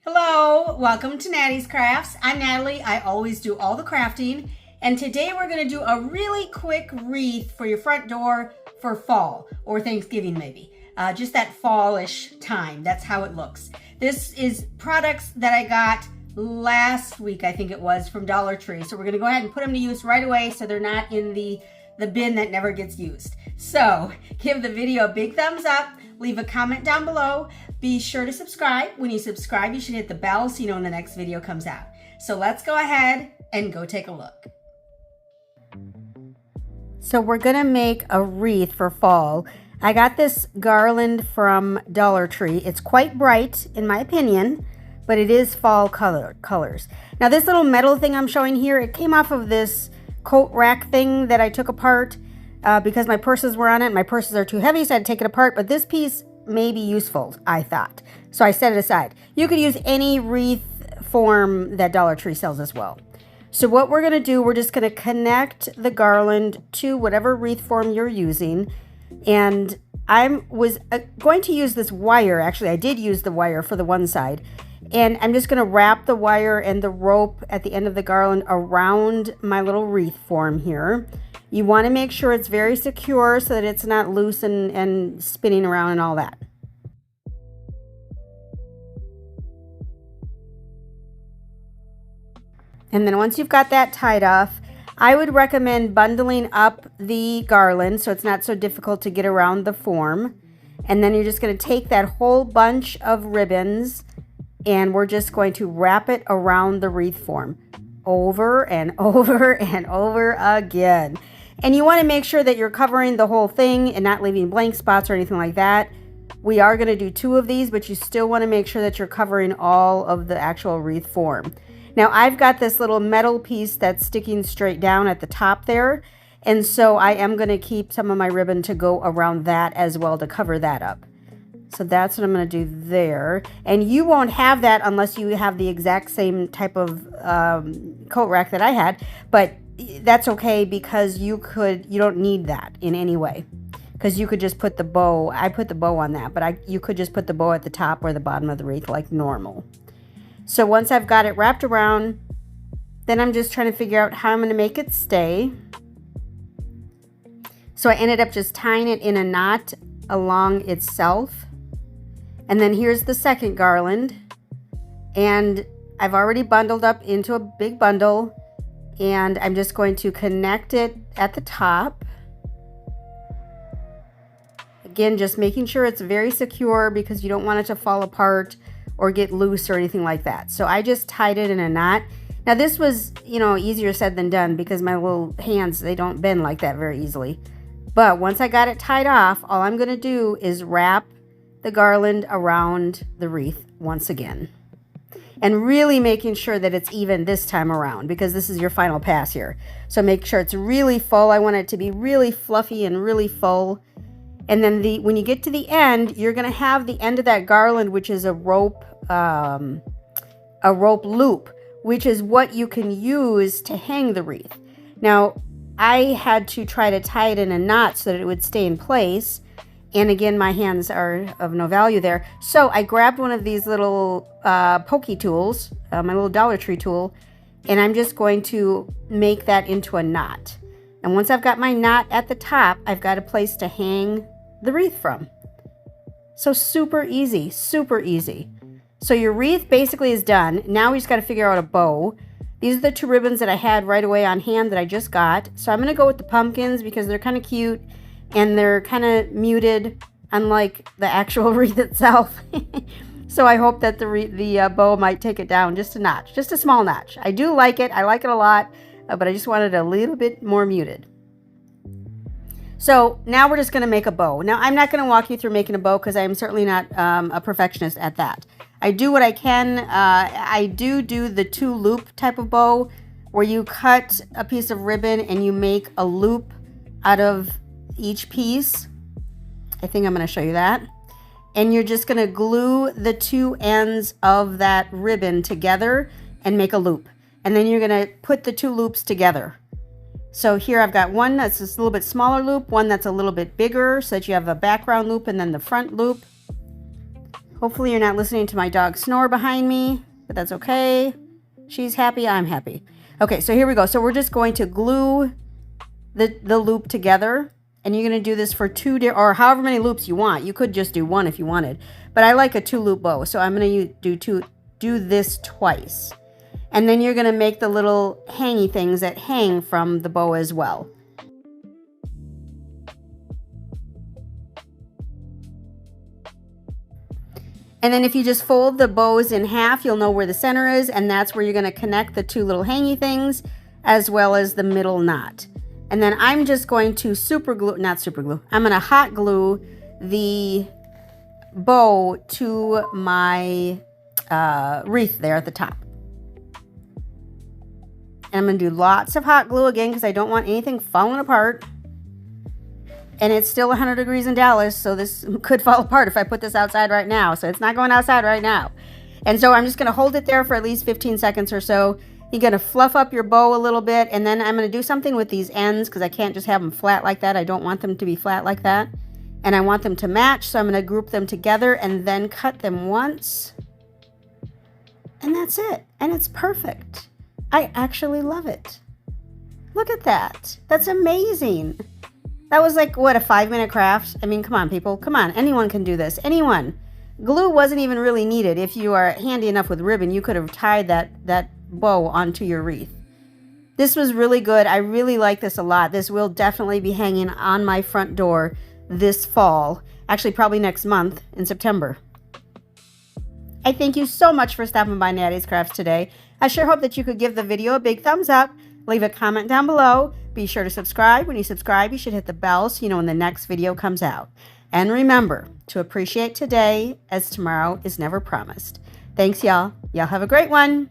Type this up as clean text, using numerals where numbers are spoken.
Hello, welcome to Nattys Crafts. I'm Natalie. I always do all the crafting, and today we're going to do a really quick wreath for your front door for fall or Thanksgiving maybe. Just that fallish time. That's how it looks. This is products that I got last week, I think it was, from Dollar Tree. So we're going to go ahead and put them to use right away so they're not in the bin that never gets used. So give the video a big thumbs up. Leave a comment down below. Be sure to subscribe. When you subscribe, you should hit the bell so you know when the next video comes out. So let's go ahead and go take a look. So we're gonna make a wreath for fall. I got this garland from Dollar Tree. It's quite bright in my opinion, but it is fall colors. Now this little metal thing I'm showing here, it came off of this coat rack thing that I took apart because my purses were on it. My purses are too heavy, so I had to take it apart, but this piece may be useful, I thought. So I set it aside. You could use any wreath form that Dollar Tree sells as well. So what we're gonna do, we're just gonna connect the garland to whatever wreath form you're using. And I was going to use this wire. Actually, I did use the wire for the one side. And I'm just gonna wrap the wire and the rope at the end of the garland around my little wreath form here. You wanna make sure it's very secure so that it's not loose and spinning around and all that. And then once you've got that tied off, I would recommend bundling up the garland so it's not so difficult to get around the form. And then you're just gonna take that whole bunch of ribbons and we're just going to wrap it around the wreath form over and over and over again. And you want to make sure that you're covering the whole thing and not leaving blank spots or anything like that. We are going to do 2 of these, but you still want to make sure that you're covering all of the actual wreath form. Now I've got this little metal piece that's sticking straight down at the top there. And so I am going to keep some of my ribbon to go around that as well to cover that up. So that's what I'm going to do there. And you won't have that unless you have the exact same type of coat rack that I had. But that's okay because you don't need that in any way. Because you could just put the bow, I put the bow on that, but you could just put the bow at the top or the bottom of the wreath like normal. So once I've got it wrapped around, then I'm just trying to figure out how I'm going to make it stay. So I ended up just tying it in a knot along itself. And then here's the second garland. And I've already bundled up into a big bundle. And I'm just going to connect it at the top. Again, just making sure it's very secure because you don't want it to fall apart or get loose or anything like that. So I just tied it in a knot. Now this was, easier said than done because my little hands, they don't bend like that very easily. But once I got it tied off, all I'm gonna do is wrap the garland around the wreath once again. And really making sure that it's even this time around because this is your final pass here. So make sure it's really full. I want it to be really fluffy and really full. And then when you get to the end, you're gonna have the end of that garland, which is a rope loop, which is what you can use to hang the wreath. Now, I had to try to tie it in a knot so that it would stay in place. And again, my hands are of no value there. So I grabbed one of these little pokey tools, my little Dollar Tree tool, and I'm just going to make that into a knot. And once I've got my knot at the top, I've got a place to hang the wreath from. So super easy, super easy. So your wreath basically is done. Now we just got to figure out a bow. These are the 2 ribbons that I had right away on hand that I just got. So I'm going to go with the pumpkins because they're kind of cute. And they're kind of muted, unlike the actual wreath itself. So I hope that the bow might take it down just a notch, just a small notch. I do like it. I like it a lot, but I just wanted a little bit more muted. So now we're just going to make a bow. Now I'm not going to walk you through making a bow because I'm certainly not a perfectionist at that. I do what I can. I do the 2 loop type of bow where you cut a piece of ribbon and you make a loop out of each piece. I think I'm going to show you that. And you're just going to glue the 2 ends of that ribbon together and make a loop. And then you're going to put the 2 loops together. So here I've got one that's just a little bit smaller loop, one that's a little bit bigger so that you have a background loop and then the front loop. Hopefully you're not listening to my dog snore behind me, but that's okay. She's happy, I'm happy. Okay, so here we go. So we're just going to glue the loop together, and you're going to do this for or however many loops you want. You could just do one if you wanted, but I like a 2-loop bow, so I'm going to do this twice. And then you're going to make the little hangy things that hang from the bow as well. And then if you just fold the bows in half, you'll know where the center is, and that's where you're going to connect the 2 little hangy things as well as the middle knot. And then I'm just going to I'm going to hot glue the bow to my wreath there at the top. And I'm going to do lots of hot glue again because I don't want anything falling apart. And it's still 100 degrees in Dallas, so this could fall apart if I put this outside right now. So it's not going outside right now. And so I'm just going to hold it there for at least 15 seconds or so. You're going to fluff up your bow a little bit, and then I'm going to do something with these ends because I can't just have them flat like that. I don't want them to be flat like that. And I want them to match, so I'm going to group them together and then cut them once. And that's it. And it's perfect. I actually love it. Look at that. That's amazing. That was like, what, a 5-minute craft? I mean, come on, people. Come on. Anyone can do this. Anyone. Glue wasn't even really needed. If you are handy enough with ribbon, you could have tied that bow onto your wreath. This was really good. I really like this a lot. This will definitely be hanging on my front door this fall. Actually, probably next month in September. I thank you so much for stopping by Nattys Crafts today. I sure hope that you could give the video a big thumbs up. Leave a comment down below. Be sure to subscribe. When you subscribe, you should hit the bell so you know when the next video comes out. And remember to appreciate today, as tomorrow is never promised. Thanks, y'all. Y'all have a great one.